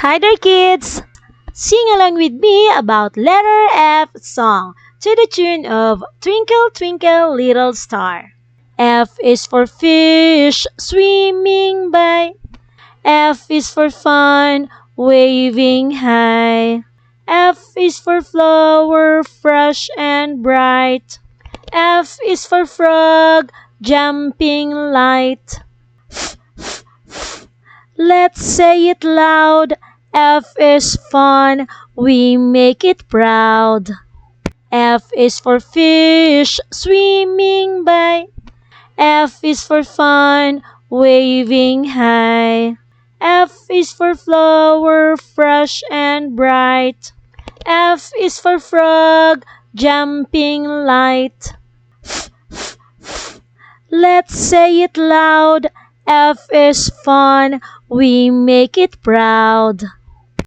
Hi there, kids! Sing along with me about letter F song to the tune of Twinkle, Twinkle, Little Star. F is for fish swimming by. F is for fun waving high. F is for flower fresh and bright. F is for frog jumping light. Let's say it loud. F is fun, we make it proud. F is for fish swimming by. F is for fun waving high. F is for flower fresh and bright. F is for frog jumping light. Let's say it loud. F is fun, we make it proud.